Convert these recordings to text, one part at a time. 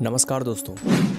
नमस्कार दोस्तों,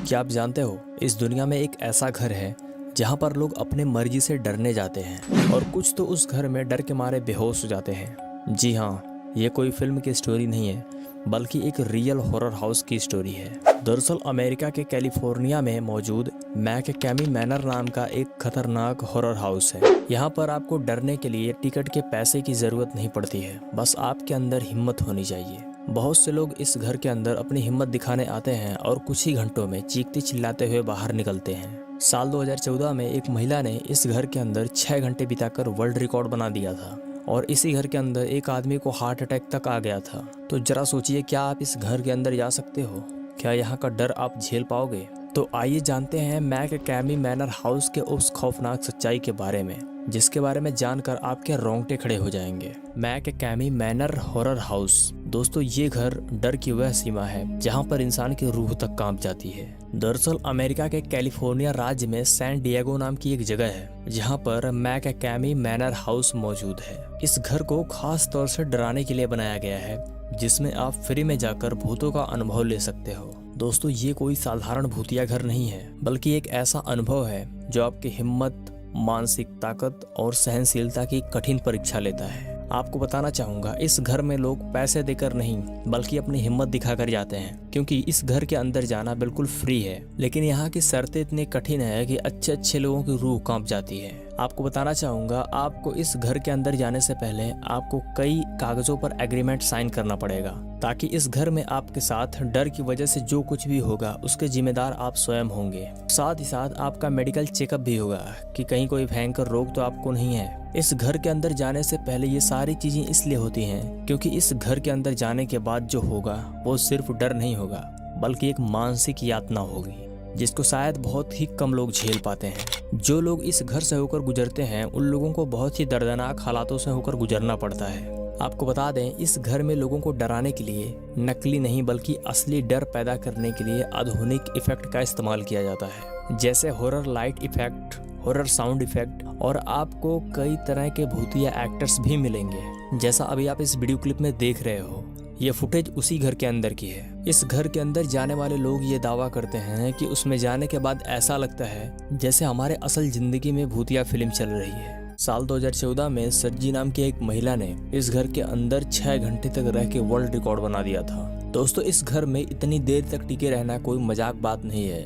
क्या आप जानते हो इस दुनिया में एक ऐसा घर है जहाँ पर लोग अपने मर्जी से डरने जाते हैं और कुछ तो उस घर में डर के मारे बेहोश हो जाते हैं। जी हाँ, ये कोई फिल्म की स्टोरी नहीं है बल्कि एक रियल हॉरर हाउस की स्टोरी है। दरअसल अमेरिका के कैलिफोर्निया में मौजूद मैककैमी मैनर नाम का एक खतरनाक हॉरर हाउस है। यहाँ पर आपको डरने के लिए टिकट के पैसे की जरूरत नहीं पड़ती है, बस आपके अंदर हिम्मत होनी चाहिए। बहुत से लोग इस घर के अंदर अपनी हिम्मत दिखाने आते हैं और कुछ ही घंटों में चीखते चिल्लाते हुए बाहर निकलते हैं। साल 2014 में एक महिला ने इस घर के अंदर 6 घंटे बिताकर वर्ल्ड रिकॉर्ड बना दिया था और इसी घर के अंदर एक आदमी को हार्ट अटैक तक आ गया था। तो जरा सोचिए, क्या आप इस घर के अंदर जा सकते हो? क्या यहाँ का डर आप झेल पाओगे? तो आइए जानते हैं मैककैमी मैनर हाउस के उस खौफनाक सच्चाई के बारे में, जिसके बारे में जानकर आपके रोंगटे खड़े हो जाएंगे। मैककैमी मैनर हॉरर हाउस। दोस्तों, ये घर डर की वह सीमा है जहाँ पर इंसान की रूह तक कांप जाती है। दरअसल अमेरिका के कैलिफोर्निया राज्य में सैन डिएगो नाम की एक जगह है जहाँ पर मैककैमी मैनर हाउस मौजूद है। इस घर को खास तौर से डराने के लिए बनाया गया है, जिसमें आप फ्री में जाकर भूतों का अनुभव ले सकते हो। दोस्तों, ये कोई साधारण भूतिया घर नहीं है बल्कि एक ऐसा अनुभव है जो आपकी हिम्मत, मानसिक ताकत और सहनशीलता की कठिन परीक्षा लेता है। आपको बताना चाहूंगा, इस घर में लोग पैसे देकर नहीं बल्कि अपनी हिम्मत दिखाकर जाते हैं, क्योंकि इस घर के अंदर जाना बिल्कुल फ्री है। लेकिन यहाँ की शर्तें इतनी कठिन है कि अच्छे लोगों की रूह कांप जाती है। आपको बताना चाहूंगा, आपको इस घर के अंदर जाने से पहले आपको कई कागजों पर एग्रीमेंट साइन करना पड़ेगा, ताकि इस घर में आपके साथ डर की वजह से जो कुछ भी होगा उसके जिम्मेदार आप स्वयं होंगे। साथ ही साथ आपका मेडिकल चेकअप भी होगा कि कहीं कोई भयंकर रोग तो आपको नहीं है। इस घर के अंदर जाने से पहले ये सारी चीजें इसलिए होती हैं क्योंकि इस घर के अंदर जाने के बाद जो होगा वो सिर्फ डर नहीं होगा बल्कि एक मानसिक यातना होगी, जिसको शायद बहुत ही कम लोग झेल पाते हैं। जो लोग इस घर से होकर गुजरते हैं उन लोगों को बहुत ही दर्दनाक हालातों से होकर गुजरना पड़ता है। आपको बता दें, इस घर में लोगों को डराने के लिए नकली नहीं बल्कि असली डर पैदा करने के लिए आधुनिक इफेक्ट का इस्तेमाल किया जाता है, जैसे horror light effect, horror sound effect, और आपको कई तरह के भूतिया एक्टर्स भी मिलेंगे। जैसा अभी आप इस वीडियो क्लिप में देख रहे हो, ये फुटेज उसी घर के अंदर की है। इस घर के अंदर जाने वाले लोग ये दावा करते हैं कि उसमें जाने के बाद ऐसा लगता है जैसे हमारे असल जिंदगी में भूतिया फिल्म चल रही है। साल 2014 में सज्जी नाम की एक महिला ने इस घर के अंदर 6 घंटे तक रह के वर्ल्ड रिकॉर्ड बना दिया था। दोस्तों, इस घर में इतनी देर तक टिके रहना कोई मजाक बात नहीं है,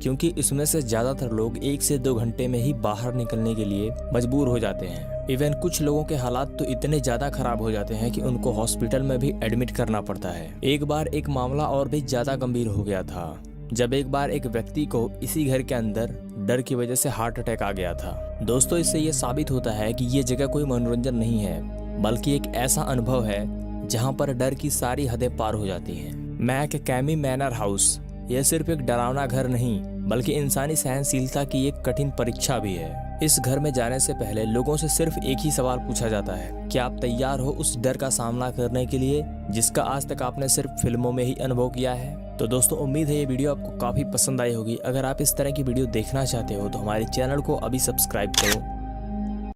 क्योंकि इसमें से ज्यादातर लोग 1 से 2 घंटे में ही बाहर निकलने के लिए मजबूर हो जाते हैं। इवन कुछ लोगों के हालात तो इतने ज्यादा खराब हो जाते हैं कि उनको हॉस्पिटल में भी एडमिट करना पड़ता है। एक बार एक मामला और भी ज्यादा गंभीर हो गया था, जब एक बार एक व्यक्ति को इसी घर के अंदर डर की वजह से हार्ट अटैक आ गया था। दोस्तों, इससे ये साबित होता है कि ये जगह कोई मनोरंजन नहीं है बल्कि एक ऐसा अनुभव है जहाँ पर डर की सारी हदें पार हो जाती हैं। मैककैमी मैनर हाउस यह सिर्फ एक डरावना घर नहीं बल्कि इंसानी सहनशीलता की एक कठिन परीक्षा भी है। इस घर में जाने से पहले लोगों से सिर्फ एक ही सवाल पूछा जाता है, क्या आप तैयार हो उस डर का सामना करने के लिए जिसका आज तक आपने सिर्फ फिल्मों में ही अनुभव किया है? तो दोस्तों, उम्मीद है ये वीडियो आपको काफी पसंद आई होगी। अगर आप इस तरह की वीडियो देखना चाहते हो तो हमारे चैनल को अभी सब्सक्राइब करो